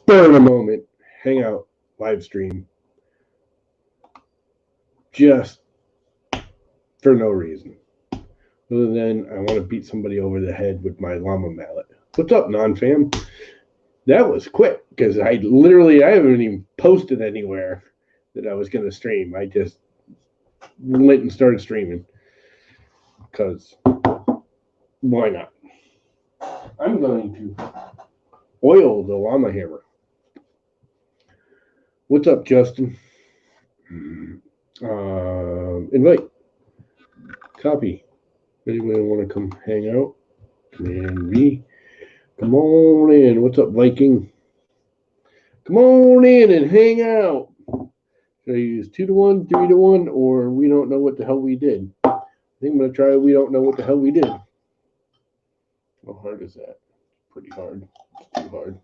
Spur of the moment, Hangout live stream, just for no reason. Other than I want to beat somebody over the head with my llama mallet. What's up, non-fam? That was quick because I haven't even posted anywhere that I was going to stream. I just went and started streaming because why not? I'm going to oil the llama hammer. What's up, Justin? Invite. Copy. Anybody want to come hang out? Command V. Come on in. What's up, Viking? Come on in and hang out. Should I use 2-to-1, 3-to-1, or we don't know what the hell we did? I think I'm going to try we don't know what the hell we did. How hard is that? Pretty hard. It's too hard.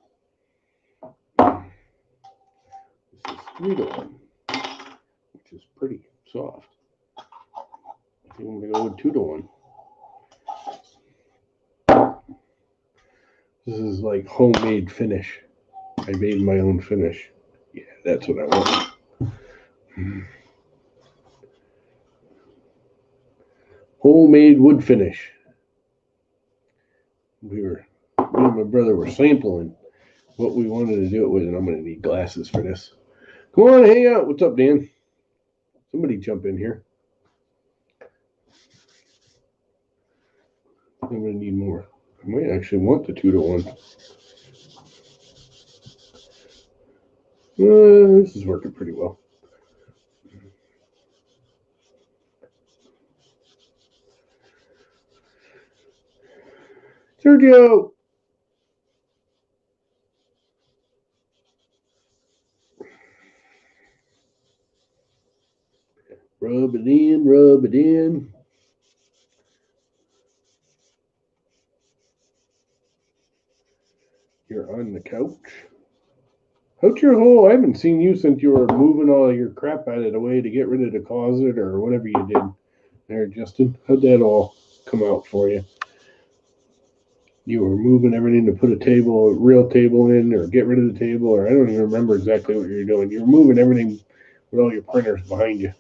This is 3-to-1, which is pretty soft. I think I'm going to go with 2-to-1. This is like homemade finish. I made my own finish. Yeah, that's what I want. Homemade wood finish. Me and my brother were sampling what we wanted to do it with, and I'm going to need glasses for this. Come on, hang out. What's up, Dan? Somebody jump in here. I'm going to need more. I might actually want the 2-to-1. This is working pretty well. Sergio! Rub it in, rub it in. You're on the couch. How's your hole? I haven't seen you since you were moving all your crap out of the way to get rid of the closet or whatever you did there, Justin. How'd that all come out for you? You were moving everything to put a real table in, or get rid of the table, or I don't even remember exactly what you were doing. You were moving everything with all your printers behind you.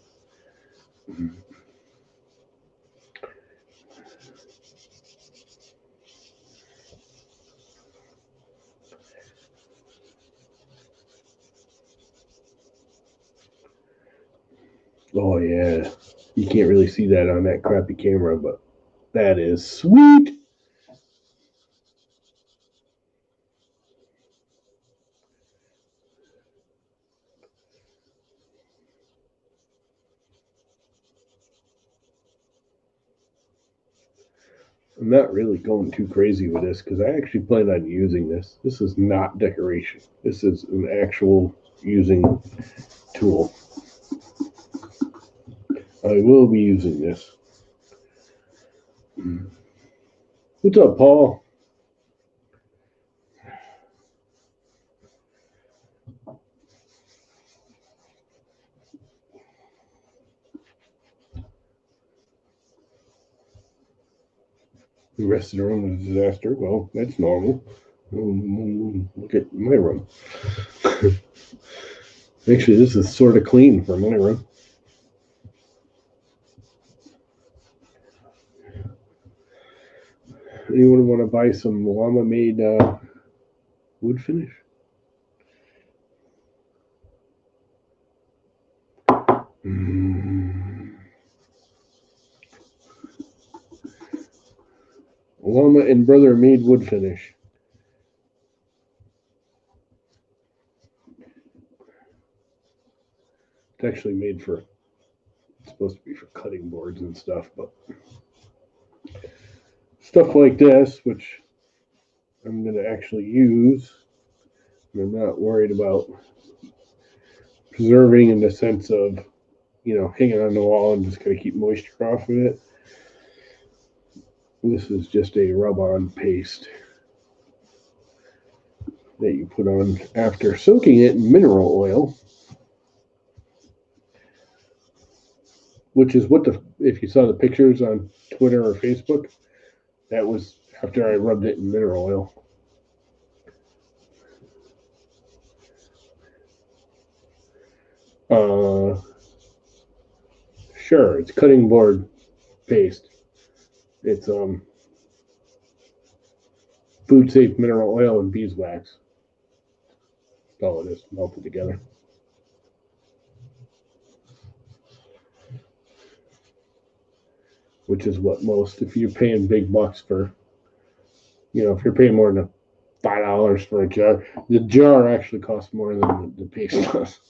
Oh, yeah. You can't really see that on that crappy camera, but that is sweet. I'm not really going too crazy with this because I actually plan on using this. This is not decoration. This is an actual using tool. I will be using this. What's up, Paul? The rest of the room is a disaster. Well, that's normal. Look at my room. Actually, this is sort of clean for my room. Anyone want to buy some llama-made wood finish? Llama and Brother made wood finish. It's actually made for, it's supposed to be for cutting boards and stuff, but stuff like this, which I'm going to actually use, and I'm not worried about preserving in the sense of, hanging on the wall and just going to keep moisture off of it. This is just a rub-on paste that you put on after soaking it in mineral oil, which is what if you saw the pictures on Twitter or Facebook, that was after I rubbed it in mineral oil. Sure, it's cutting board paste. It's food safe mineral oil and beeswax. That's all it is, melted together. Which is what most, if you're paying big bucks for, if you're paying more than $5 for a jar, the jar actually costs more than the paste does.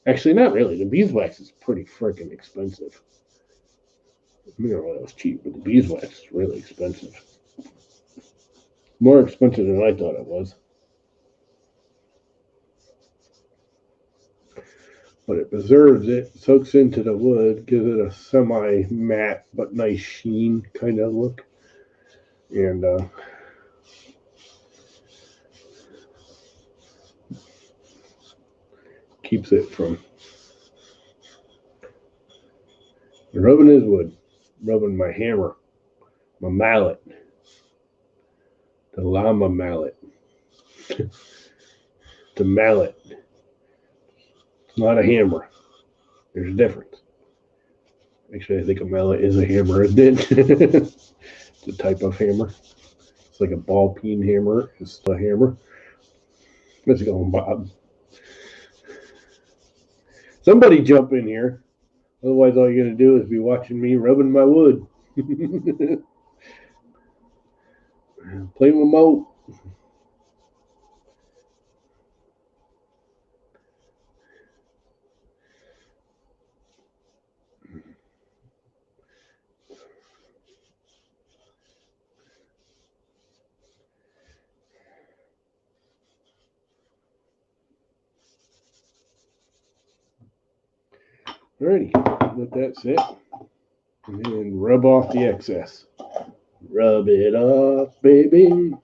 Actually, not really. The beeswax is pretty freaking expensive. Mineral oil is cheap, but the beeswax is really expensive. More expensive than I thought it was. But it preserves it, soaks into the wood, gives it a semi-matte but nice sheen kind of look. And keeps it from rubbing his wood, rubbing my hammer, my mallet, the llama mallet. The mallet. It's not a hammer. There's a difference. Actually, I think a mallet is a hammer, isn't it? It's a type of hammer. It's like a ball peen hammer. It's a hammer. Let's go, Bob. Somebody jump in here. Otherwise, all you're going to do is be watching me rubbing my wood. Play remote. Alrighty, let that sit. And then rub off the excess. Rub it off, baby.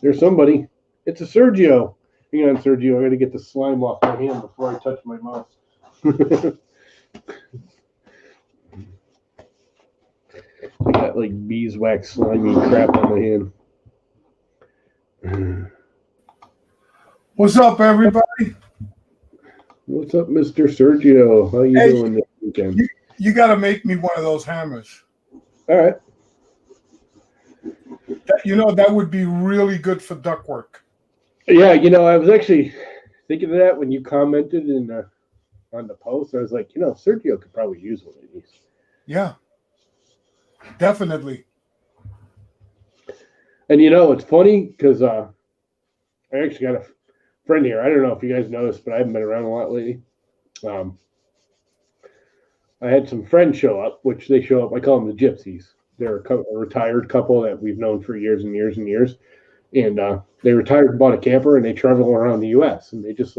There's somebody. It's a Sergio. Hang on, Sergio. I got to get the slime off my hand before I touch my mouth. I got like beeswax slimy crap on my hand. What's up, everybody? What's up, Mr. Sergio? How you doing this weekend? You got to make me one of those hammers. All right. That would be really good for ductwork. Yeah, I was actually thinking of that when you commented on the post. I was like, Sergio could probably use one of these. Yeah, definitely. And it's funny because I actually got a friend here. I don't know if you guys noticed, but I haven't been around a lot lately. I had some friends show up, which they show up. I call them the gypsies. They're a retired couple that we've known for years and years and years. And they retired and bought a camper, and they travel around the U.S. And they just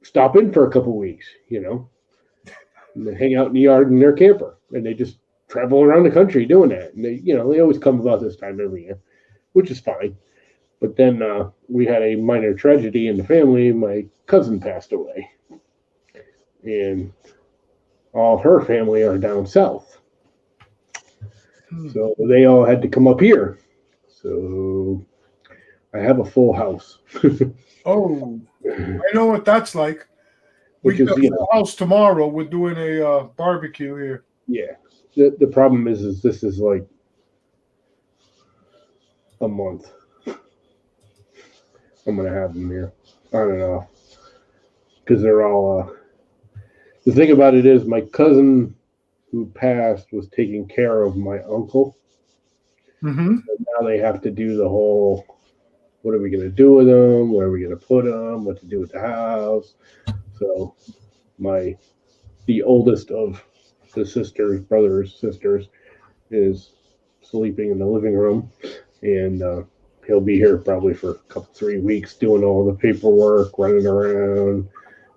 stop in for a couple weeks, and they hang out in the yard in their camper, and they just travel around the country doing that. And they always come about this time every year, which is fine. But then we had a minor tragedy in the family. My cousin passed away, and all her family are down south. So they all had to come up here. So I have a full house. Oh, I know what that's like. We get a full house tomorrow. We're doing a barbecue here. Yeah. The problem is this is like a month. I'm going to have them here on and off. Because they're all... the thing about it is my cousin who passed was taking care of my uncle. Mm-hmm. So now they have to do the whole, what are we going to do with them? Where are we going to put them? What to do with the house? So the oldest of the brothers, is sleeping in the living room. And he'll be here probably for 3 weeks doing all the paperwork, running around.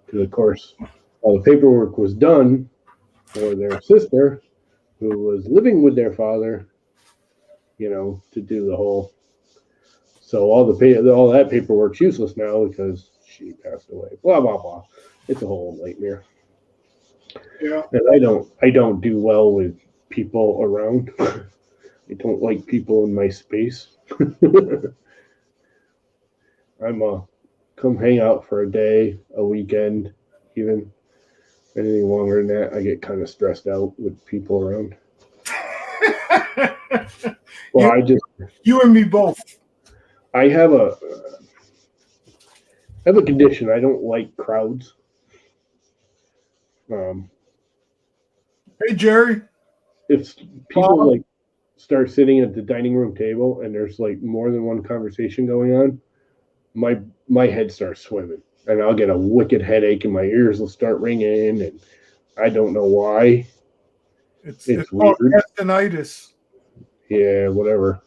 Because, of course, all the paperwork was done for their sister, who was living with their father, to do the whole. So all that paperwork's useless now because she passed away. Blah blah blah. It's a whole nightmare. Yeah. And I don't do well with people around. I don't like people in my space. come hang out for a day, a weekend, even anything longer than that, I get kind of stressed out with people around. Well, you and me both. I have a condition. I don't like crowds. Hey, Jerry. If people like start sitting at the dining room table and there's like more than one conversation going on, my head starts swimming and I'll get a wicked headache and my ears will start ringing and I don't know why. It's called tendinitis. Yeah, whatever.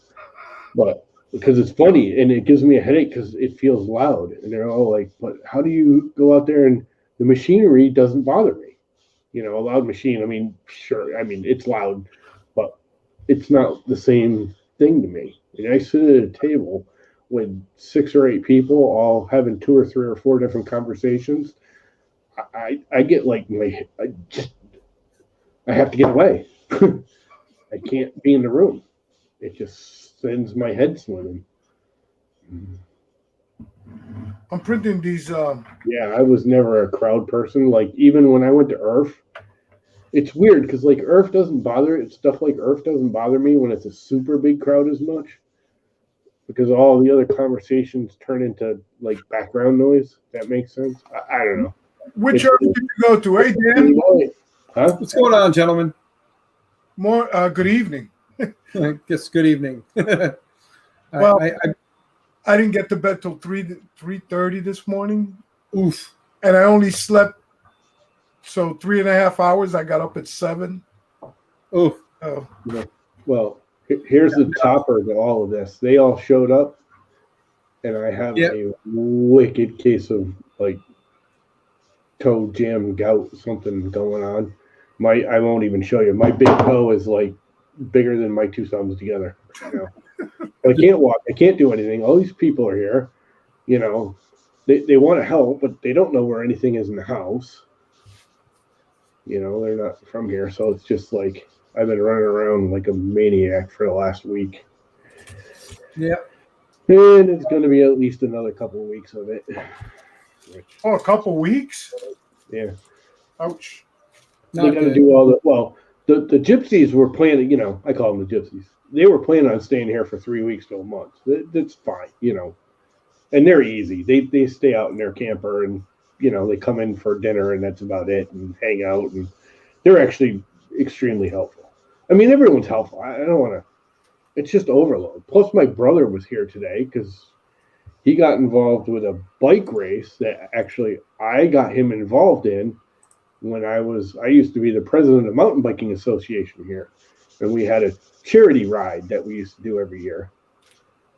But because it's funny and it gives me a headache because it feels loud and they're all like, but how do you go out there and the machinery doesn't bother me? You know, a loud machine, I mean, sure, I mean, it's loud, but it's not the same thing to me. And I sit at a table with 6 or 8 people all having 2 or 3 or 4 different conversations. I get like I have to get away. I can't be in the room. It just sends my head swimming. I'm printing these. Yeah, I was never a crowd person. Like even when I went to IRF, it's weird because like IRF doesn't bother it. Stuff like IRF doesn't bother me when it's a super big crowd as much because all the other conversations turn into like background noise. That makes sense. I don't know. Which IRF did you go to? Hey, Dan. Huh? What's going on, gentlemen? More. Good evening. I guess good evening. Well, I didn't get to bed till 3:30 this morning. Oof. And I only slept 3.5 hours. I got up at 7. Oof. Well, here's the topper to all of this. They all showed up, and I have a wicked case of like toe jam gout, something going on. I won't even show you. My big toe is like bigger than my 2 thumbs together. You know? I can't walk. I can't do anything. All these people are here. You know, they want to help, but they don't know where anything is in the house. You know, they're not from here. So it's just like I've been running around like a maniac for the last week. Yeah. And it's going to be at least another couple of weeks of it. A couple weeks? Yeah. Ouch. They got to do all the gypsies were planning, you know, I call them the gypsies. They were planning on staying here for 3 weeks to a month. That's fine, you know. And they're easy. They stay out in their camper and, you know, they come in for dinner and that's about it and hang out. And they're actually extremely helpful. I mean, everyone's helpful. I don't want to. It's just overload. Plus, my brother was here today because he got involved with a bike race that actually I got him involved in when I used to be the president of the Mountain Biking Association here. And we had a charity ride that we used to do every year.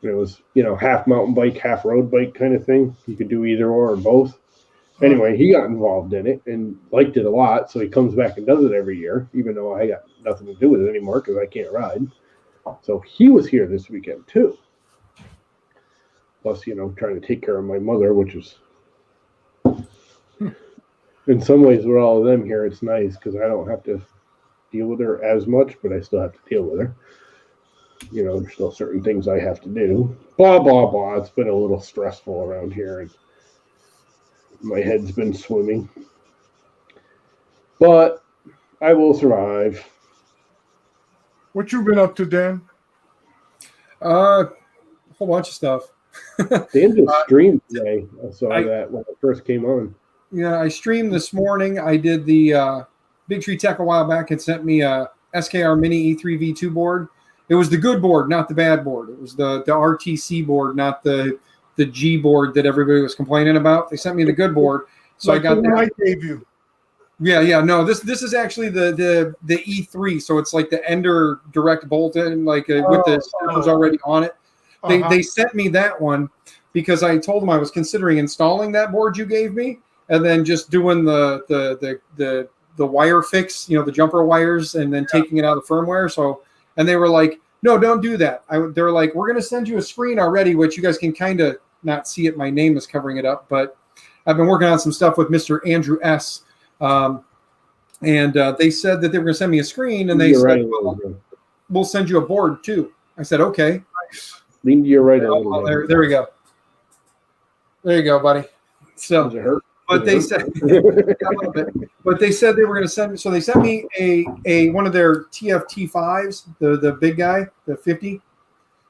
And it was, you know, half mountain bike, half road bike kind of thing. You could do either or both. Anyway, he got involved in it and liked it a lot. So he comes back and does it every year, even though I got nothing to do with it anymore because I can't ride. So he was here this weekend too. Plus, you know, trying to take care of my mother, which is in some ways with all of them here, it's nice because I don't have to deal with her as much, but I still have to deal with her. You know, there's still certain things I have to do. Blah, blah, blah. It's been a little stressful around here, and my head's been swimming. But I will survive. What you been up to, Dan? A whole bunch of stuff. Dan just streamed today. I saw that when I first came on. Yeah, I streamed this morning. I did the Big Tree Tech a while back. It sent me a SKR Mini E3 V2 board. It was the good board, not the bad board. It was the RTC board, not the G board that everybody was complaining about. They sent me the good board, so like I got that. I gave you. Yeah. No, this is actually the E3, so it's like the Ender direct bolt-in, like with the stickers already on it. They sent me that one because I told them I was considering installing that board you gave me, and then just doing the wire fix, you know, the jumper wires, and then taking it out of firmware. So, and they were like, no, don't do that. They were like, we're going to send you a screen already, which you guys can kind of not see it. My name is covering it up, but I've been working on some stuff with Mr. Andrew S. And they said that they were going to send me a screen, and they said, we'll send you a board too. I said, okay. Lean to your right a little bit. There we go. There you go, buddy. So, Does it hurt? but they said a little bit. But they said they were going to send me. So they sent me a one of their TFT5s, the big guy, the 50.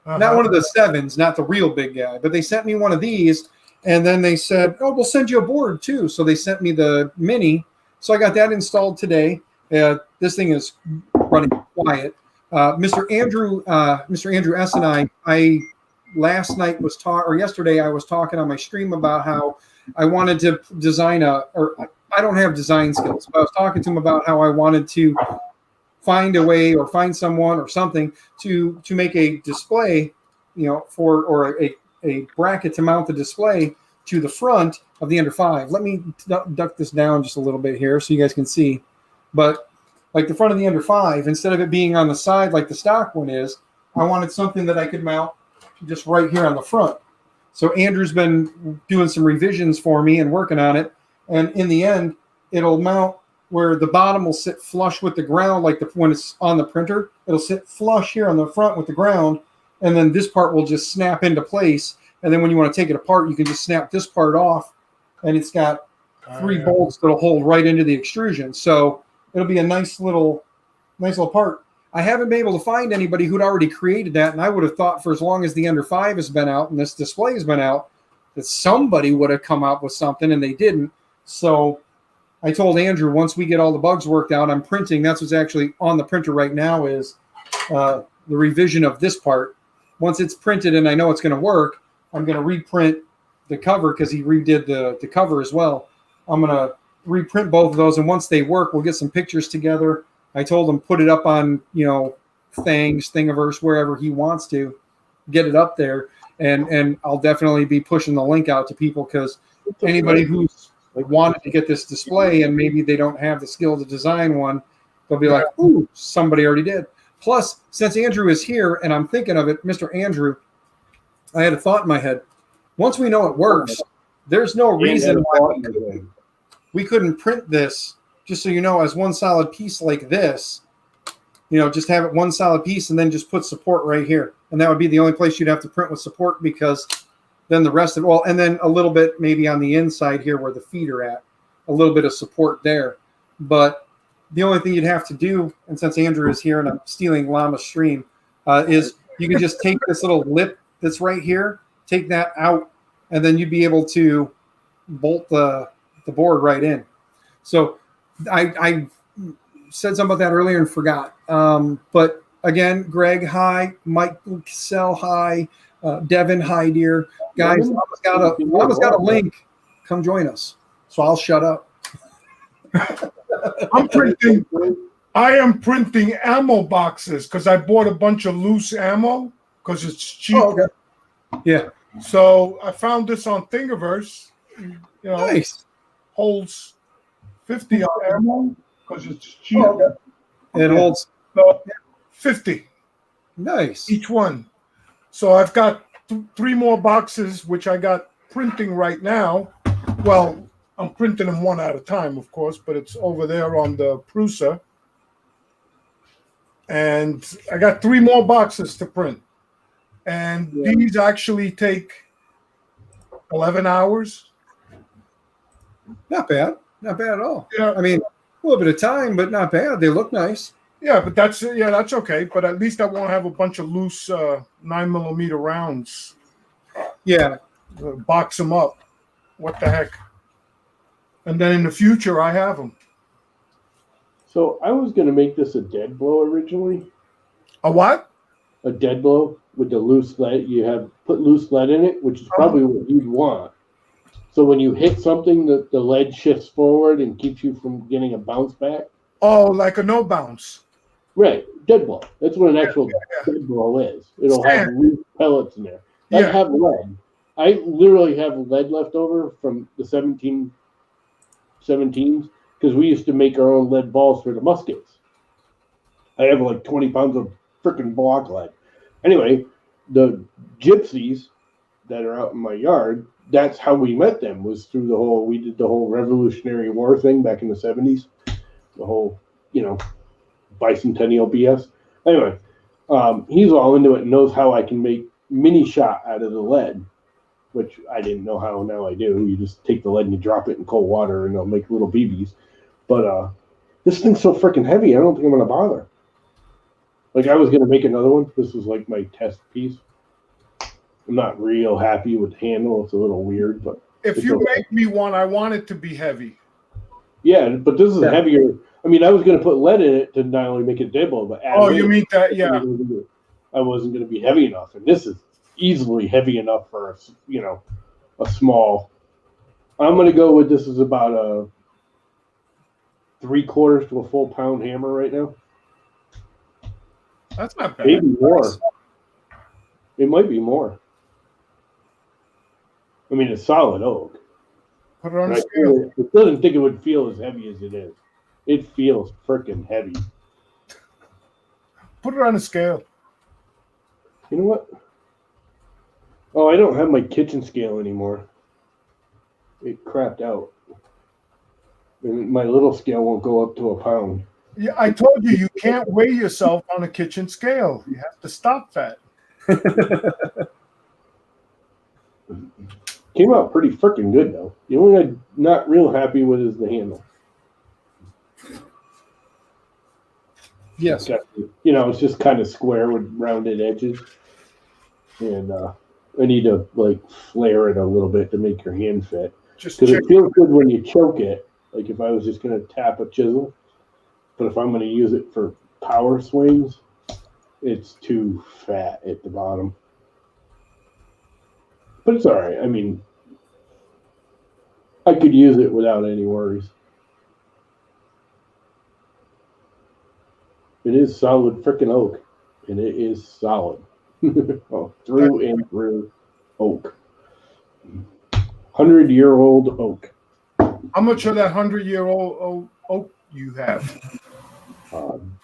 Not one of the 7s, not the real big guy. But they sent me one of these, and then they said, "Oh, we'll send you a board too." So they sent me the mini. So I got that installed today. This thing is running quiet. Mr. Andrew S. and I last night was yesterday I was talking on my stream about how I wanted to design I don't have design skills, but I was talking to him about how I wanted to find a way or find someone or something to make a display, or a bracket to mount the display to the front of the Under 5. Let me duck this down just a little bit here so you guys can see. But like the front of the Under 5, instead of it being on the side like the stock one is, I wanted something that I could mount just right here on the front. So Andrew's been doing some revisions for me and working on it. And in the end, it'll mount where the bottom will sit flush with the ground, like when it's on the printer. It'll sit flush here on the front with the ground, and then this part will just snap into place. And then when you want to take it apart, you can just snap this part off, and it's got 3 bolts that'll hold right into the extrusion. So it'll be a nice little part. I haven't been able to find anybody who'd already created that, and I would have thought for as long as the Under 5 has been out and this display has been out, that somebody would have come out with something, and they didn't. So I told Andrew, once we get all the bugs worked out, I'm printing. That's what's actually on the printer right now is the revision of this part. Once it's printed and I know it's going to work, I'm going to reprint the cover because he redid the cover as well. I'm going to reprint both of those, and once they work, we'll get some pictures together. I told him put it up on, Thingiverse, wherever he wants to, get it up there, and I'll definitely be pushing the link out to people because anybody who's wanted to get this display and maybe they don't have the skill to design one, they'll be like, ooh, somebody already did. Plus, since Andrew is here and I'm thinking of it, Mr. Andrew, I had a thought in my head. Once we know it works, there's no reason why we couldn't print this, just so you know, as one solid piece like this, just have it one solid piece and then just put support right here. And that would be the only place you'd have to print with support, because then the rest of it, and then a little bit maybe on the inside here where the feet are at, a little bit of support there. But the only thing you'd have to do, and since Andrew is here and I'm stealing Llama's stream, is you can just take this little lip that's right here, take that out, and then you'd be able to bolt the board right in. So I said something about that earlier and forgot. But again, Greg, hi. Mike Cassell, hi. Devin, hi, dear. Guys, Llama's got a link. Come join us. So I'll shut up. I am printing ammo boxes because I bought a bunch of loose ammo because it's cheap. Oh, okay. Yeah. So I found this on Thingiverse. Nice. Holds 50 on ammo because it's cheap. Oh, okay. It holds 50. Nice. Each one. So I've got 3 more boxes, which I got printing right now. Well, I'm printing them one at a time, of course, but it's over there on the Prusa. And I got 3 more boxes to print. And these actually take 11 hours. Not bad. Not bad at all. Yeah. I mean, a little bit of time, but not bad. They look nice. Yeah, but that's okay. But at least I won't have a bunch of loose 9mm rounds. Yeah. Box them up. What the heck? And then in the future, I have them. So I was going to make this a dead blow originally. A what? A dead blow with the loose lead. You have put loose lead in it, which is probably what you'd want. So when you hit something, the lead shifts forward and keeps you from getting a bounce back. Oh, like a no bounce. Right, dead blow. That's what an actual dead blow is. It'll have loose pellets in there. I have lead. I literally have lead left over from the 17s because we used to make our own lead balls for the muskets. I have like 20 pounds of freaking block lead. Anyway, the gypsies that are out in my yard, that's how we met them, was through we did the whole Revolutionary War thing back in the 70s. The whole, bicentennial BS. Anyway, he's all into it and knows how I can make mini shot out of the lead. which I didn't know how. Now I do. You just take the lead and you drop it in cold water, and they'll make little BBs. But this thing's so freaking heavy. I don't think I'm gonna bother. Like, I was gonna make another one. This was like my test piece. I'm not real happy with the handle. It's a little weird, but if you make me one, I want it to be heavy. Yeah, but this is heavier. I mean, I was going to put lead in it to not only make it dibble, but add weight. You mean that? Yeah. I wasn't going to be heavy enough, and this is easily heavy enough for a small. I'm going to go with this is about a 3/4 to a full pound hammer right now. That's not bad. Maybe more. It might be more. I mean, it's solid oak. Put it on a scale. It doesn't think it would feel as heavy as it is. It feels freaking heavy. Put it on a scale. You know what? Oh, I don't have my kitchen scale anymore. It crapped out. And my little scale won't go up to a pound. Yeah, I told you, you can't weigh yourself on a kitchen scale. You have to stop that. Came out pretty freaking good, though. The only thing I'm not real happy with is the handle. Yes. It's just kind of square with rounded edges. And I need to, flare it a little bit to make your hand fit. Because it feels good when you choke it. Like if I was just going to tap a chisel. But if I'm going to use it for power swings, it's too fat at the bottom. But it's all right. I mean, I could use it without any worries. It is solid freaking oak, and it is solid. Through and through oak. 100-year-old oak. How much of that 100-year-old oak you have?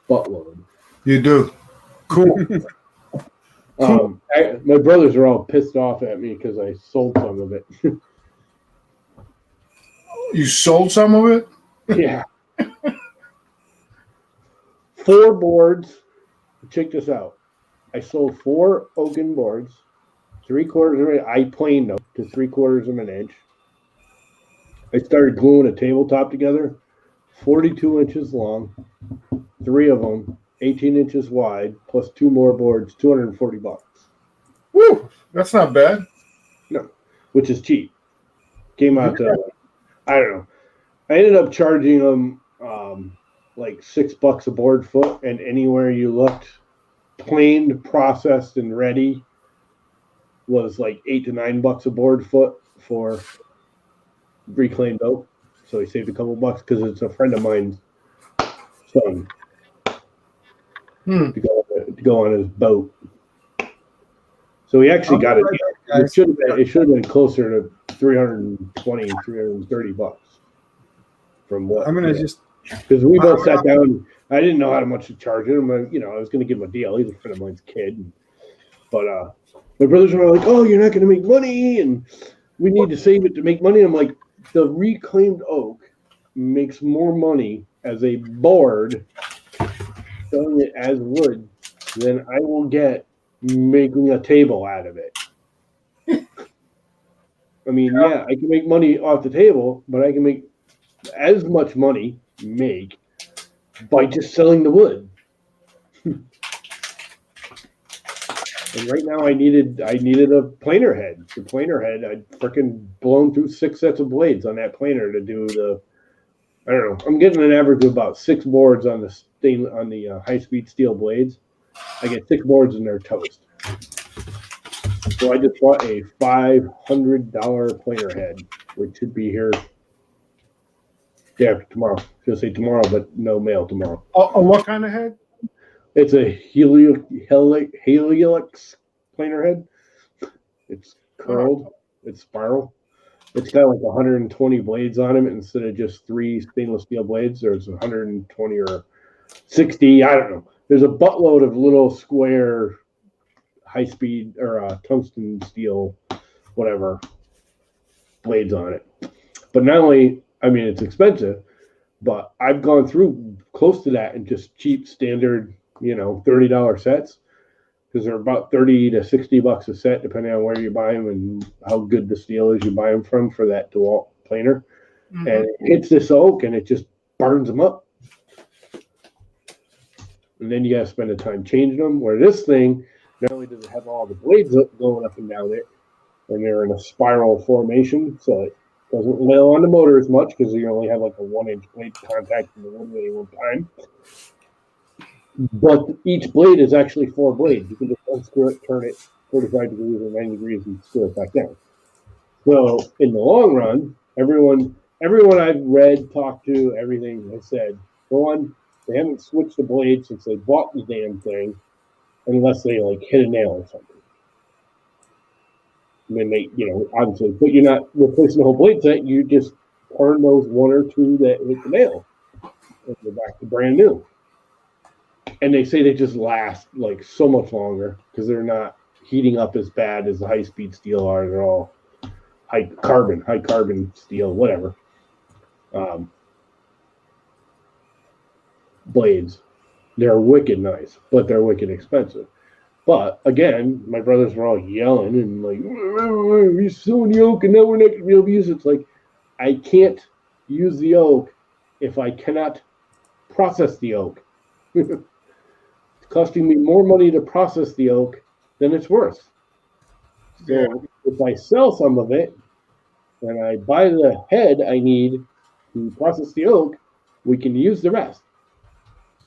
Buttload. You do. Cool. My brothers are all pissed off at me because I sold some of it. You sold some of it? Yeah. 4 boards. Check this out. I sold 4 oaken boards, 3/4 of an inch. I planed them to 3/4 of an inch. I started gluing a tabletop together, 42 inches long, 3 of them, 18 inches wide, plus 2 more boards, $240. Woo! That's not bad. No, which is cheap. Came out to, I don't know. I ended up charging them like $6 a board foot, and anywhere you looked, planed, processed, and ready was like $8 to $9 a board foot for reclaimed oak. So he saved a couple bucks because it's a friend of mine's son to go on his boat. So he actually got it. It should have been closer to $320, $330 from what I'm gonna just because we both sat down. I didn't know how much to charge him. I was going to give him a deal. He's a friend of mine's kid, but my brothers were like, "Oh, you're not going to make money, and we need to save it to make money." I'm like, the reclaimed oak makes more money as a board selling it as wood than I will get making a table out of it. I mean, yeah, I can make money off the table, but I can make as much money by just selling the wood. And right now I needed a planer head. The planer head, I'd freaking blown through 6 sets of blades on that planer to do I don't know. I'm getting an average of about 6 boards on the high-speed steel blades. I get 6 boards and they're toast. So I just bought a $500 planer head, which should be here. Yeah, tomorrow. I was going to say tomorrow, but no mail tomorrow. What kind of head? It's a helix planer head. It's curled. It's spiral. It's got like 120 blades on it instead of just 3 stainless steel blades. There's 120 or 60. I don't know. There's a buttload of little square high-speed or tungsten steel, whatever, blades on it. But not only, it's expensive, but I've gone through close to that in just cheap, standard, $30 sets. because they're about 30 to 60 bucks a set, depending on where you buy them and how good the steel is you buy them from for that DeWalt planer. Mhm. And it hits this oak and it just burns them up. And then you got to spend the time changing them. Where this thing, not only does it have all the blades going up and down it, and they're in a spiral formation, so it doesn't wail on the motor as much because you only have like a 1-inch blade contact in the wood at any one time. But each blade is actually 4 blades. You can just unscrew it, turn it 45 degrees or 90 degrees, and screw it back down. So in the long run, everyone I've read, talked to, everything has said, for one, they haven't switched the blade since they bought the damn thing, unless they like hit a nail or something. And then they, obviously, but you're not replacing the whole blade set. You just turn those 1 or 2 that hit the nail, and they're back to brand new. And they say they just last like so much longer because they're not heating up as bad as the high-speed steel are. They're all high carbon steel, whatever. Blades. They're wicked nice, but they're wicked expensive. But again, my brothers were all yelling and like, we're selling the oak and now we're not going to be able to use it. It's like, I can't use the oak if I cannot process the oak. It's costing me more money to process the oak than it's worth. So if I sell some of it and I buy the head I need to process the oak, we can use the rest.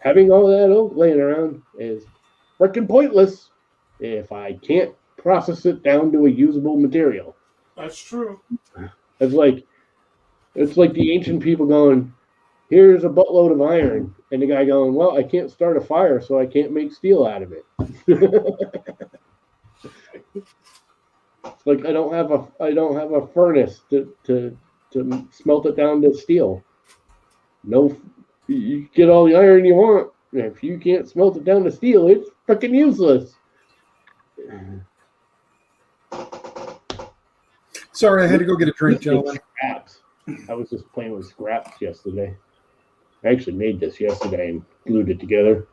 Having all that oak laying around is freaking pointless if I can't process it down to a usable material. That's true. It's like the ancient people going, here's a buttload of iron, and the guy going, well, I can't start a fire, so I can't make steel out of it. It's like I don't have a furnace to smelt it down to steel. No, you get all the iron you want. If you can't smelt it down to steel, it's freaking useless. Sorry, I had to go get a drink, gentlemen. Scraps. I was just playing with scraps yesterday. I actually made this yesterday and glued it together.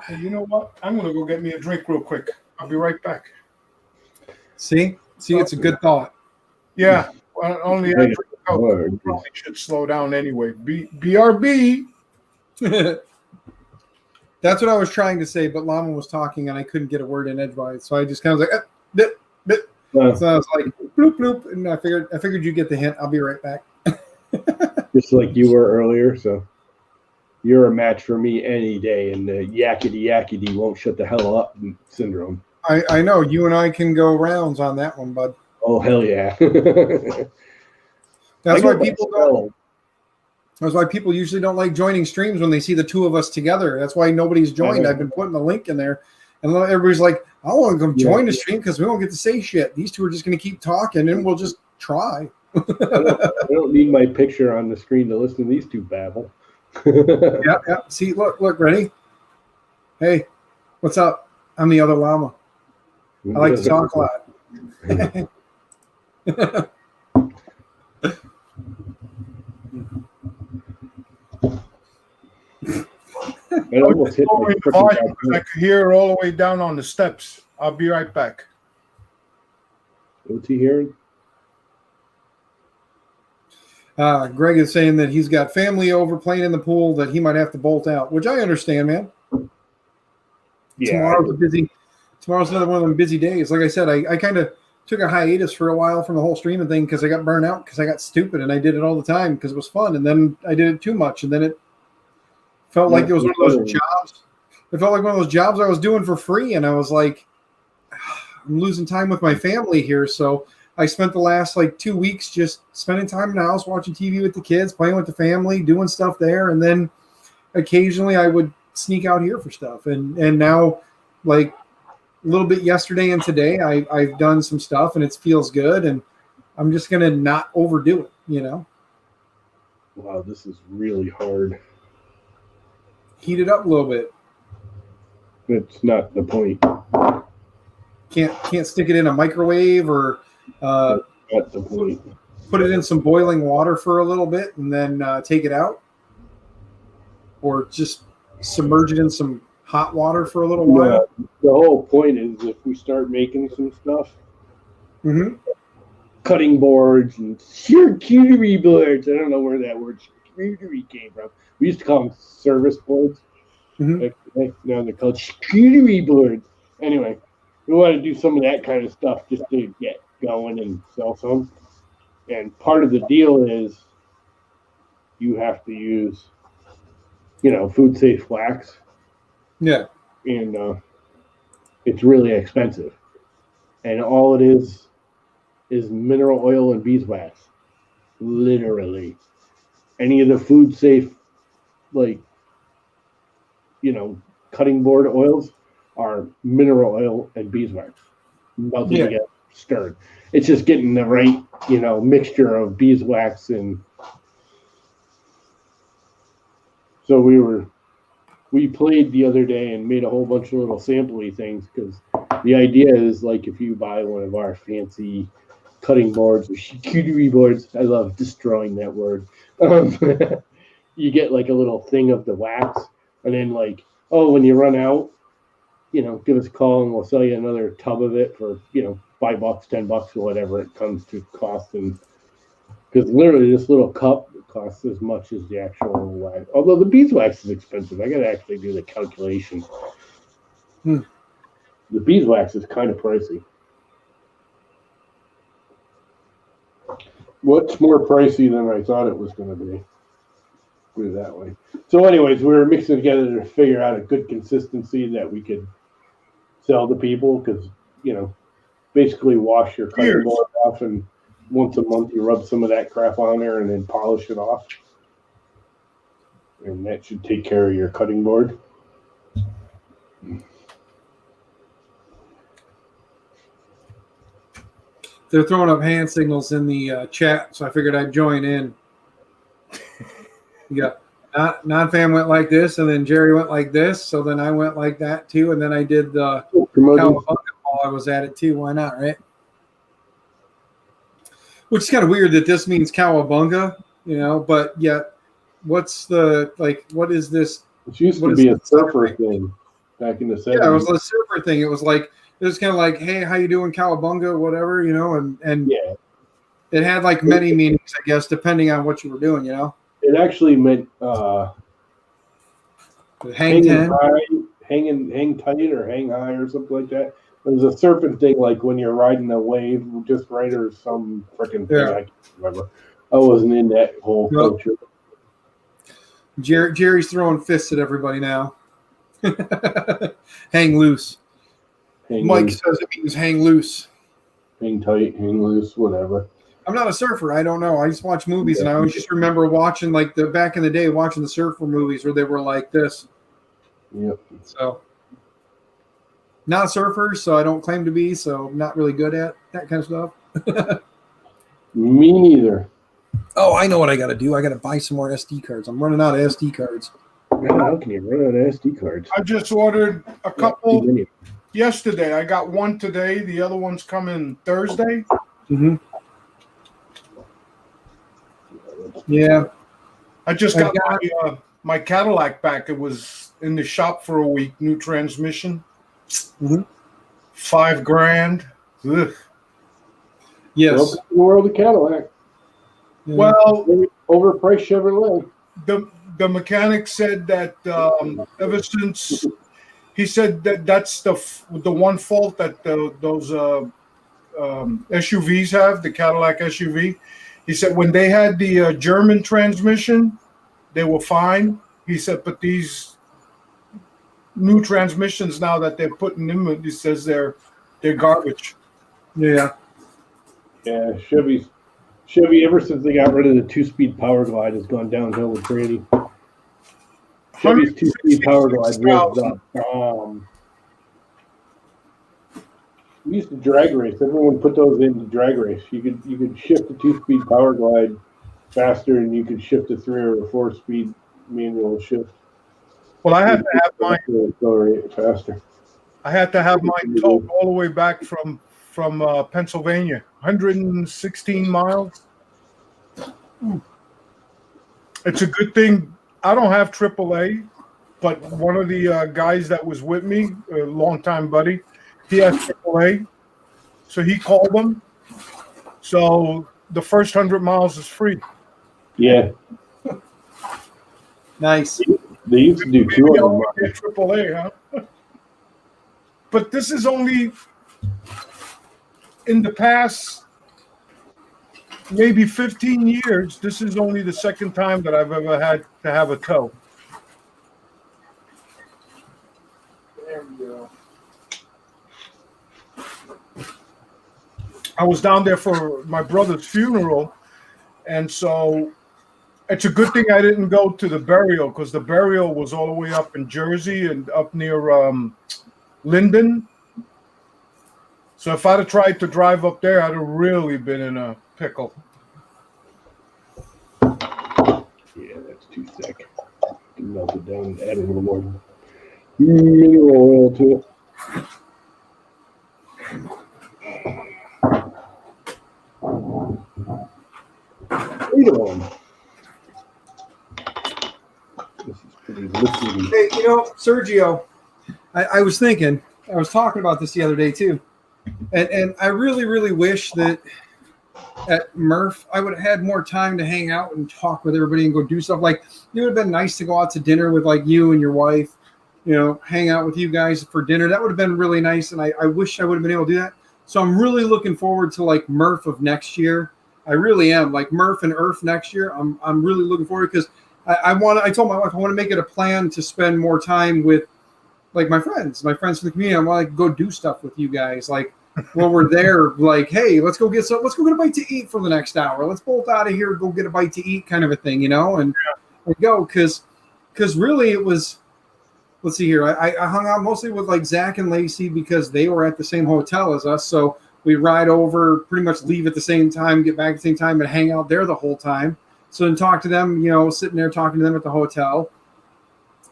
Hey, you know what? I'm going to go get me a drink real quick. I'll be right back. See, it's a good thought. Yeah, well, only I drink Coke. Probably should slow down anyway. BRB. That's what I was trying to say, but Llama was talking and I couldn't get a word in edgewise, so I just kind of was like, bit. So I was like, bloop bloop, and I figured you'd get the hint. I'll be right back. Just like you were earlier, so you're a match for me any day, and the yakety won't shut the hell up syndrome. I know you and I can go rounds on that one, bud. Oh hell yeah! That's why people don't. That's why people usually don't like joining streams when they see the two of us together. That's why nobody's joined. I've been putting the link in there, and everybody's like, "I want to come join the stream because we don't get to say shit. These two are just going to keep talking, and we'll just try." I don't need my picture on the screen to listen to these two babble. Yeah. See, look, ready? Hey, what's up? I'm the other llama. I like to talk a lot. It almost hit my volume because I could hear it all the way down on the steps. I'll be right back. What's he hearing? Greg is saying that he's got family over playing in the pool that he might have to bolt out, which I understand, man. Yeah. Tomorrow's another one of them busy days. Like I said, I kind of took a hiatus for a while from the whole streaming thing because I got burnt out because I got stupid and I did it all the time because it was fun. And then I did it too much. And then it felt like it was one of those jobs. It felt like one of those jobs I was doing for free. And I was like, I'm losing time with my family here. So I spent the last 2 weeks just spending time in the house, watching TV with the kids, playing with the family, doing stuff there. And then occasionally I would sneak out here for stuff. And now, a little bit yesterday and today, I've done some stuff and it feels good. And I'm just going to not overdo it, Wow, this is really hard. Heat it up a little bit. That's not the point. Can't stick it in a microwave or That's not the point. Put it in some boiling water for a little bit and then take it out, or just submerge it in some hot water for a little while. The whole point is if we start making some stuff, Mm-hmm. cutting boards and charcuterie boards. I don't know where that word charcuterie came from. We used to call them service boards. Mm-hmm. Now they're called charcuterie boards. Anyway, we want to do some of that kind of stuff just to get going and sell some. And part of the deal is you have to use, food safe flax. Yeah. And it's really expensive. And all it is mineral oil and beeswax. Literally. Any of the food safe, cutting board oils are mineral oil and beeswax. Melted together, stirred. It's just getting the right, mixture of beeswax. And so we played the other day and made a whole bunch of little sample-y things, because the idea is, like, if you buy one of our fancy cutting boards or charcuterie boards, I love destroying that word, you get like a little thing of the wax, and then when you run out, give us a call and we'll sell you another tub of it for, $5, $10, or whatever it comes to cost. And because literally this little cup costs as much as the actual wax. Although the beeswax is expensive. I got to actually do the calculation. The beeswax is kind of pricey. What's more pricey than I thought it was going to be? Put it that way. So anyways, we were mixing together to figure out a good consistency that we could sell to people, because, basically wash your cutting board off, and once a month you rub some of that crap on there and then polish it off. And that should take care of your cutting board. They're throwing up hand signals in the chat, so I figured I'd join in. Yeah, non-fam went like this, and then Jerry went like this, so then I went like that too, and then I did the cowabunga while I was at it too. Why not, right? Which is kind of weird that this means cowabunga, but yet what's what is this? It used to be a surfer thing back in the 70s. Yeah, it was a surfer thing. It was kind of like, hey, how you doing, cowabunga, whatever, and yeah. It had many meanings, I guess, depending on what you were doing, It actually meant hang tight or hang high or something like that. There's a surfing thing, like when you're riding a wave just right, or some freaking thing. I can't remember. I wasn't in that whole culture. Jerry's throwing fists at everybody now. Hang loose. Mike says it means hang loose. Hang tight, hang loose, whatever. I'm not a surfer. I don't know. I just watch movies, and I always just remember watching back in the day, watching the surfer movies where they were like this. Yep. So, not a surfer, so I don't claim to be. So, not really good at that kind of stuff. Me neither. Oh, I know what I got to do. I got to buy some more SD cards. I'm running out of SD cards. How can you run out of SD cards? I just ordered a couple yesterday. I got one today. The other one's coming Thursday. Mm-hmm. Yeah. I just got my Cadillac back. It was in the shop for a week. New transmission. Mm-hmm. $5,000. Ugh. Yes. Welcome to the world of Cadillac. Yeah. Well, overpriced Chevrolet. The mechanic said that ever since he said that's the one fault that those SUVs have, the Cadillac SUV. He said when they had the German transmission, they were fine. He said, but these new transmissions now that they're putting in, he says they're garbage. Yeah. Yeah, Chevy, ever since they got rid of the 2-speed Power Glide, has gone downhill with Brady. Chevy's 2-speed Power Glide was the bomb. We used to drag race. Everyone put those into drag race. You could shift the 2-speed Power Glide faster, and you could shift a 3 or a 4-speed manual shift. Well, I had to have mine accelerate faster. I had to have mine towed all the way back from Pennsylvania, 116 miles. It's a good thing I don't have AAA, but one of the guys that was with me, a longtime buddy, he has AAA, so he called them. So the first 100 miles is free. Yeah. Nice. They used to do Maybe 200 I'll miles. get AAA, huh? But this is only in the past maybe 15 years. This is only the second time that I've ever had to have a tow. There we go. I was down there for my brother's funeral, and so it's a good thing I didn't go to the burial, because the burial was all the way up in Jersey and up near Linden. So if I'd have tried to drive up there, I'd have really been in a pickle. Yeah, that's too thick. Melt it down, add a little more mineral oil to it. Wait a moment. This is pretty liquidy. Hey, Sergio, I was thinking, I was talking about this the other day too. And I really, really wish that at Murph, I would have had more time to hang out and talk with everybody and go do stuff. Like, it would have been nice to go out to dinner with like you and your wife, hang out with you guys for dinner. That would have been really nice. And I wish I would have been able to do that. So I'm really looking forward to like Murph of next year. I really am. Like Murph and Earth next year. I'm really looking forward, because I told my wife I want to make it a plan to spend more time with like my friends from the community. I want to go do stuff with you guys. Like when we're there, like, hey, let's go get a bite to eat for the next hour. Let's bolt out of here, go get a bite to eat, kind of a thing, and go, because really it was. Let's see here. I hung out mostly with like Zach and Lacey, because they were at the same hotel as us. So we ride over, pretty much leave at the same time, get back at the same time, and hang out there the whole time. So then talk to them, sitting there talking to them at the hotel.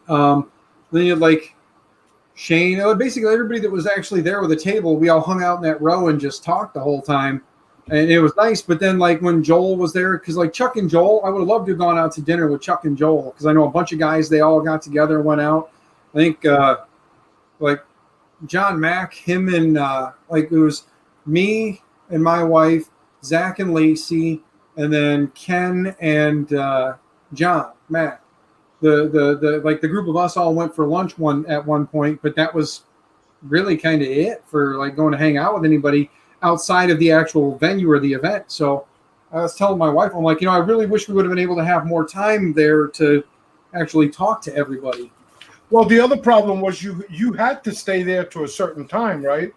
Then you had like Shane, basically everybody that was actually there with a table, we all hung out in that row and just talked the whole time. And it was nice. But then like when Joel was there, because like Chuck and Joel, I would have loved to have gone out to dinner with Chuck and Joel, because I know a bunch of guys, they all got together and went out. I think like John Mack, him and like it was me and my wife, Zach and Lacey, and then Ken and John Mack. The like the group of us all went for lunch at one point, but that was really kind of it for like going to hang out with anybody outside of the actual venue or the event. So I was telling my wife, I'm like, I really wish we would have been able to have more time there to actually talk to everybody. Well, the other problem was you had to stay there to a certain time, right?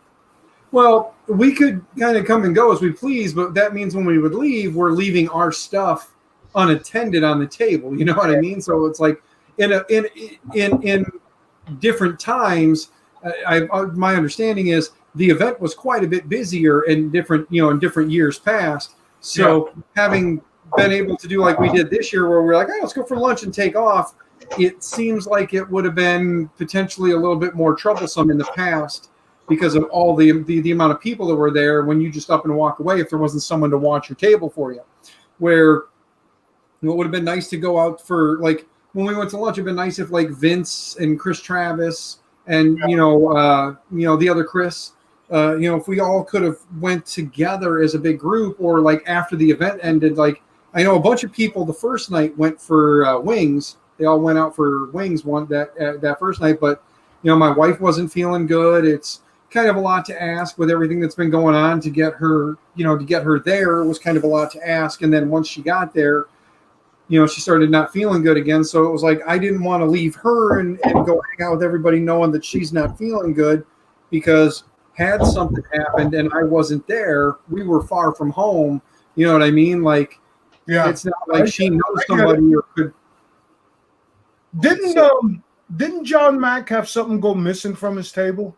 Well, we could kind of come and go as we please, but that means when we would leave, we're leaving our stuff unattended on the table. You know what I mean? So it's like in different times. My understanding is the event was quite a bit busier in different years past. So having been able to do like we did this year, where we're like, let's go for lunch and take off. It seems like it would have been potentially a little bit more troublesome in the past, because of all the amount of people that were there when you just up and walk away if there wasn't someone to watch your table for you. Where it would have been nice to go out for, like, when we went to lunch, it'd been nice if like Vince and Chris Travis and the other Chris, if we all could have went together as a big group, or like after the event ended. Like, I know a bunch of people the first night went for wings. They all went out for wings that first night, but my wife wasn't feeling good. It's kind of a lot to ask with everything that's been going on to get her there. It was kind of a lot to ask. And then once she got there, she started not feeling good again. So it was like, I didn't want to leave her and go hang out with everybody knowing that she's not feeling good, because had something happened and I wasn't there, we were far from home. You know what I mean? Like, it's not like she knows somebody or could. Didn't John Mack have something go missing from his table?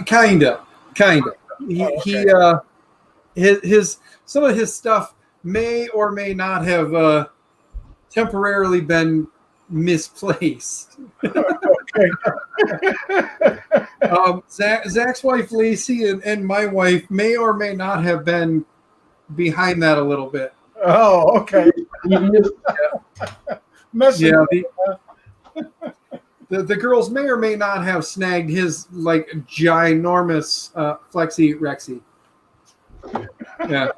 Kinda. His some of his stuff may or may not have temporarily been misplaced. Okay. Zach's wife Lacey and my wife may or may not have been behind that a little bit. Oh, okay. messing. Yeah, the girls may or may not have snagged his like ginormous Flexi Rexy. Yeah.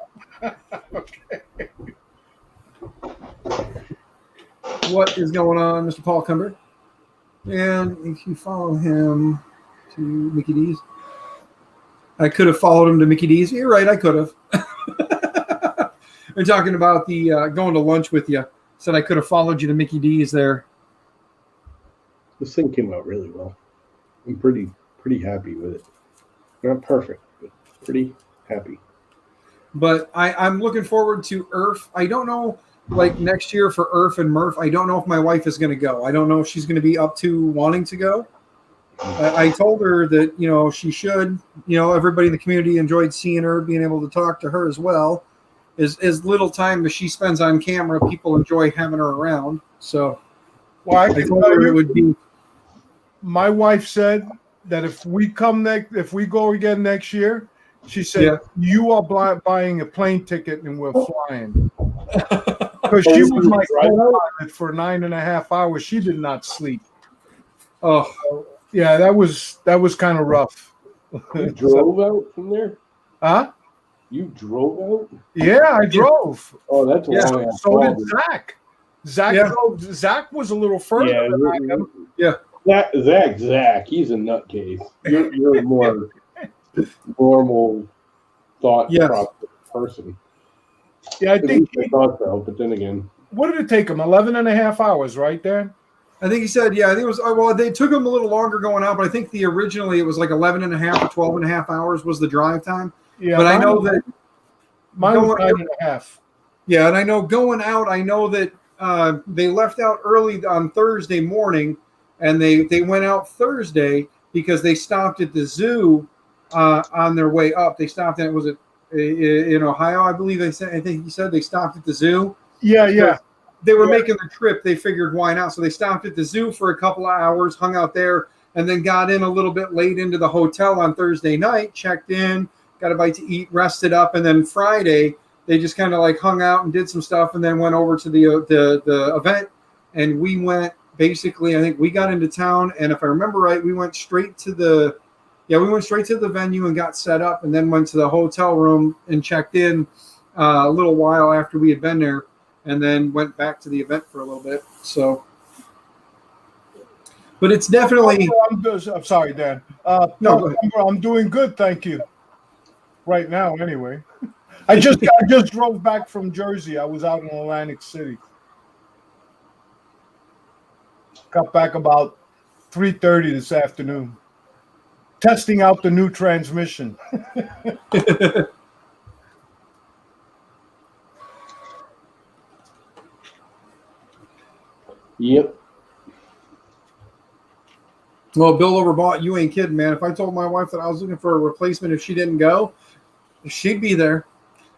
Okay. What is going on, Mr. Paul Cumber? And if you follow him to Mickey D's, I could have followed him to Mickey D's. You're right, I could have. We're talking about the going to lunch with you. Said I could have followed you to Mickey D's there. This thing came out really well. I'm pretty happy with it. Not perfect, but pretty happy. But I'm looking forward to IRF. I don't know, like next year for IRF and Murph, I don't know if my wife is going to go. I don't know if she's going to be up to wanting to go. I told her that, you know, she should. You know, everybody in the community enjoyed seeing her, being able to talk to her as well. As little time as she spends on camera, people enjoy having her around. So, Well, I told her it would be. My wife said that if we go again next year, she said you are buying a plane ticket and we're flying. Because she was my co-pilot for 9.5 hours. She did not sleep. Oh, yeah, that was kind of rough. You drove out from there? Huh? You drove out? Yeah, I drove. Oh, that's long. So did Zach. Zach was a little further than I am. Yeah. Zach, he's a nutcase. You're a more normal thought person. Yeah, I think I thought so, but then again. What did it take him? 11.5 hours, right there? I think he said, I think it was, well, they took him a little longer going out, but I think originally it was like 11.5 or 12.5 hours was the drive time. Yeah. But I know that. Mine was 9.5. Yeah, and I know going out, I know that they left out early on Thursday morning, and they went out Thursday because they stopped at the zoo on their way up. They stopped at, was it in Ohio, I believe I think he said they stopped at the zoo. Yeah. They were making the trip. They figured why not? So they stopped at the zoo for a couple of hours, hung out there, and then got in a little bit late into the hotel on Thursday night, checked in, got a bite to eat, rested up, and then Friday they just kind of like hung out and did some stuff, and then went over to the event. And we went basically, I think we got into town, and if I remember right, we went straight to the venue and got set up, and then went to the hotel room and checked in a little while after we had been there, and then went back to the event for a little bit. So, but it's definitely. I'm sorry, Dan. No, I'm doing good, thank you. Right now, anyway. I just drove back from Jersey. I was out in Atlantic City. Got back about 3:30 this afternoon. Testing out the new transmission. Yep. Well, Bill overbought. You ain't kidding, man. If I told my wife that I was looking for a replacement if she didn't go, she'd be there.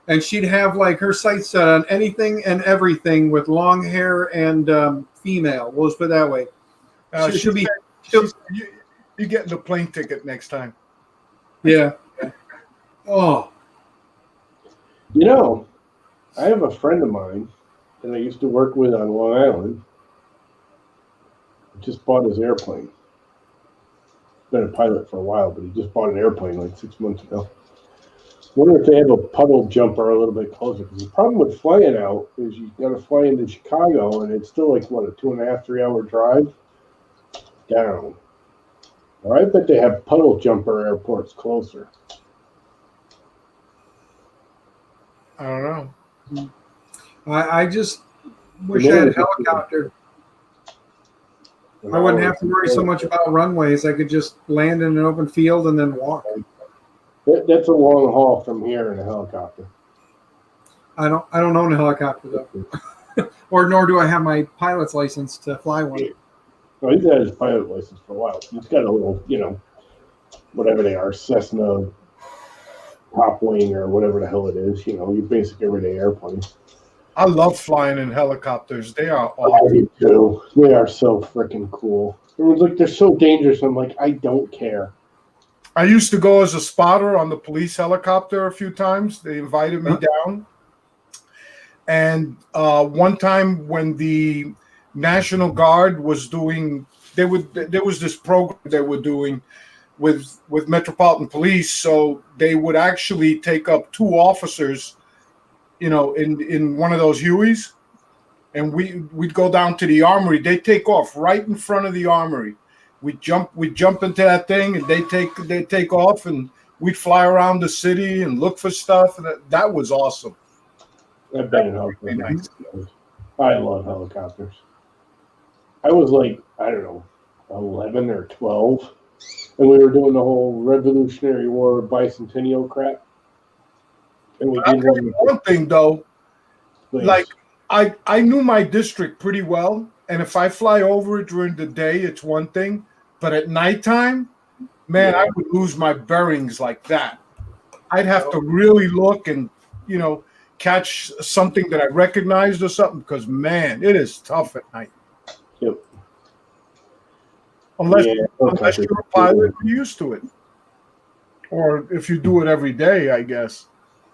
And she'd have like her sights set on anything and everything with long hair and female. We'll just put it that way. She'll be. You're getting the plane ticket next time. Yeah. Oh. You know, I have a friend of mine that I used to work with on Long Island. Just bought his airplane. Been a pilot for a while, but he just bought an airplane like 6 months ago. Wonder if they have a puddle jumper a little bit closer. Because the problem with flying out is you got to fly into Chicago, and it's still like, what, a 2.5, 3 hour drive down. Or I bet they have puddle jumper airports closer. I don't know. I just wish I had a helicopter. I wouldn't have to worry so much about runways. I could just land in an open field and then walk. That's a long haul from here in a helicopter. I don't own a helicopter though, or nor do I have my pilot's license to fly one. Well, he's had his pilot license for a while. He's got a little, whatever they are, Cessna top wing or whatever the hell it is. Your basic everyday airplane. I love flying in helicopters. They are awesome. I do too. They are so freaking cool. Everyone's like, they're so dangerous. I'm like, I don't care. I used to go as a spotter on the police helicopter a few times. They invited me down. And one time when the National Guard was doing. There was this program they were doing with Metropolitan Police, so they would actually take up 2 officers, in one of those Hueys, and we'd go down to the armory. They take off right in front of the armory. We jump into that thing, and they take off, and we'd fly around the city and look for stuff. And that was awesome. I've been in helicopters. Nice. I love helicopters. I was like, I don't know, 11 or 12, and we were doing the whole Revolutionary War bicentennial crap. And we did one thing though, like I knew my district pretty well, and if I fly over it during the day, it's one thing, but at nighttime, man, I would lose my bearings like that. I'd have to really look and catch something that I recognized or something, because man, it is tough at night. Yep. Unless you're a pilot, you're used to it, or if you do it every day, I guess.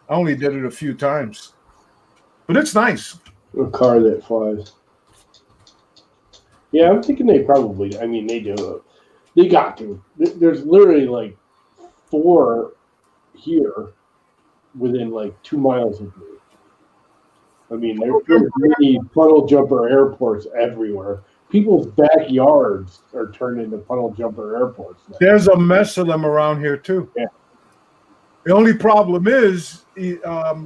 I only did it a few times, but it's nice. A car that flies. Yeah, I'm thinking they probably. I mean, they do it. They got to. There's literally like 4 here within like 2 miles of me. I mean, there's many puddle jumper airports everywhere. People's backyards are turned into puddle jumper airports now. There's a mess of them around here too. Yeah. The only problem is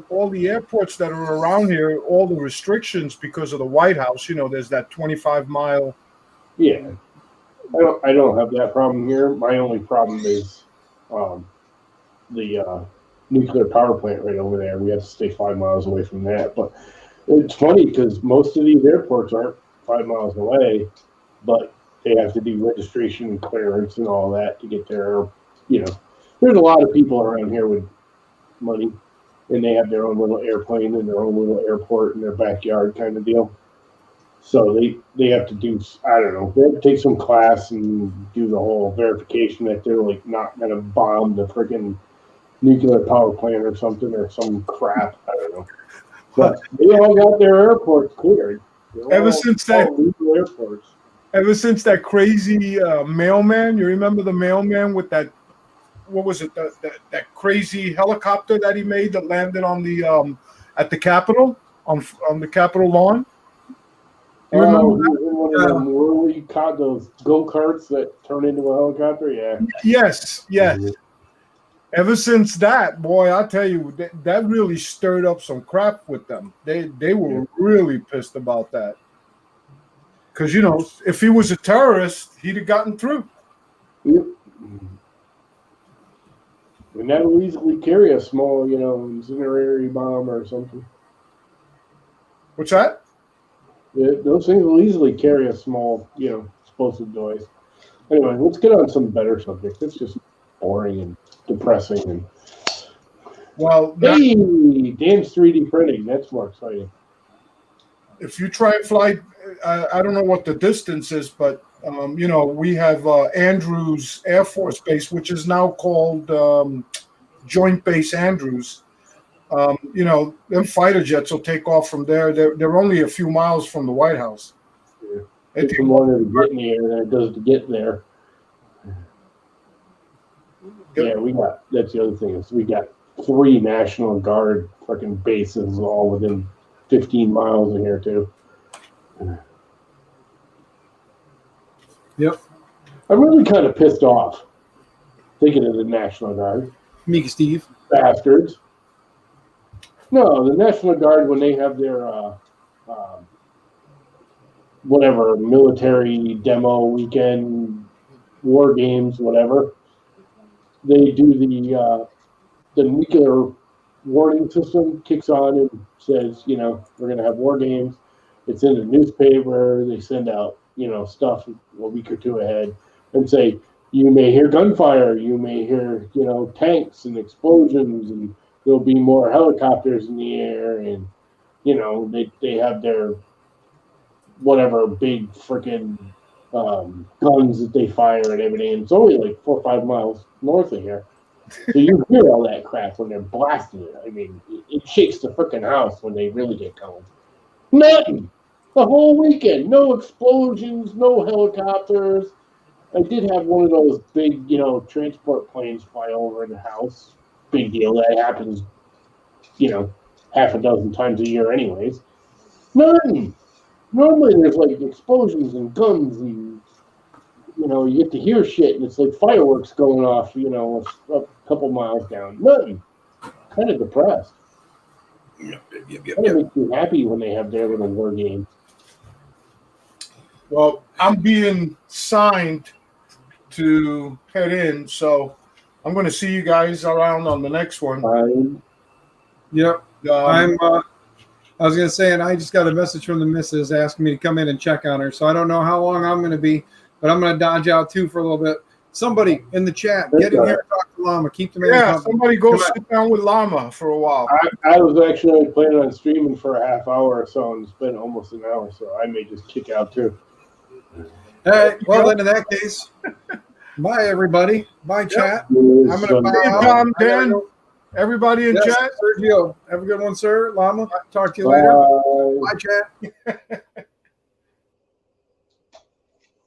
all the airports that are around here, all the restrictions because of the White House. There's that 25-mile. Yeah, I don't have that problem here. My only problem is the nuclear power plant right over there. We have to stay 5 miles away from that. But it's funny because most of these airports aren't 5 miles away, but they have to do registration and clearance and all that to get there. There's a lot of people around here with money, and they have their own little airplane and their own little airport in their backyard kind of deal. So they have to do, I don't know, they have to take some class and do the whole verification that they're like not going to bomb the freaking nuclear power plant or something or some crap. I don't know. But they all got their airports cleared. Ever since that crazy mailman, you remember the mailman with that? What was it? That crazy helicopter that he made that landed on the at the Capitol on the Capitol lawn. You remember one of them whirly those go-karts that turn into a helicopter? Yeah. Yes. Mm-hmm. Ever since that, boy, I tell you, that really stirred up some crap with them. They were really pissed about that. Because, if he was a terrorist, he'd have gotten through. Yep. And that will easily carry a small, incendiary bomb or something. What's that? Yeah, those things will easily carry a small, explosive device. Anyway, let's get on some better subject. It's just boring and depressing. And hey, damn 3D printing. That's more exciting. If you try and fly, I don't know what the distance is, but we have Andrews Air Force Base, which is now called Joint Base Andrews. Them fighter jets will take off from there. They're only a few miles from the White House. Yeah. It takes longer to get in the air than it does to get there. Yep. Yeah, that's the other thing is we got 3 National Guard fucking bases all within 15 miles of here too. Yep. I'm really kind of pissed off thinking of the National Guard. Me, Steve. Bastards. No, the National Guard, when they have their whatever military demo weekend, war games, whatever, they do the nuclear warning system kicks on and says, we're going to have war games. It's in the newspaper. They send out, stuff a week or 2 ahead and say, you may hear gunfire. You may hear, tanks and explosions, and there'll be more helicopters in the air. And, they have their whatever big freaking guns that they fire and everything. And it's only like 4 or 5 miles north of here. So you hear all that crap when they're blasting it. I mean, it shakes the freaking house when they really get going. Nothing. The whole weekend. No explosions, no helicopters. I did have one of those big, transport planes fly over the house. Big deal. That happens, half a dozen times a year, anyways. None. Normally, there's like explosions and guns, and you get to hear shit, and it's like fireworks going off, a couple miles down. None. Kind of depressed. Yep. Kind of makes me happy when they have their little war games. Well, I'm being signed to head in, so I'm going to see you guys around on the next one. Yep. I was going to say, and I just got a message from the missus asking me to come in and check on her. So I don't know how long I'm going to be, but I'm going to dodge out too for a little bit. Somebody in the chat, get in here and talk to Llama. Keep the man company. Somebody go sit down with Llama for a while. I was actually planning on streaming for a half hour or so, and it's been almost an hour, so I may just kick out too. All right. Well, then in that case, bye, everybody. Bye, chat. I'm going to bow out. Dan, everybody in chat. Sergio, have a good one, sir. Llama, talk to you later. Bye, chat.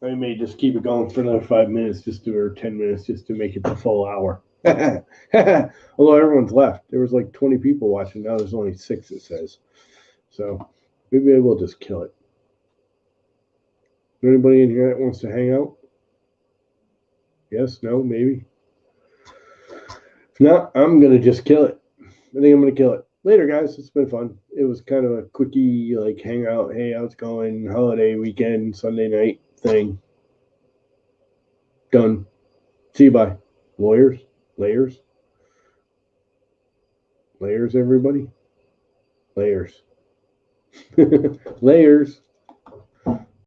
I may just keep it going for another 5 minutes, or 10 minutes, just to make it the full hour. Although everyone's left. There was like 20 people watching. Now there's only 6, it says. So maybe we'll just kill it. Is there anybody in here that wants to hang out? Yes, no, maybe. If not, I'm going to just kill it. I think I'm going to kill it. Later, guys. It's been fun. It was kind of a quickie, hangout. Hey, how's it going? Holiday weekend, Sunday night thing. Done. See you, bye. Layers, everybody. Layers. Layers.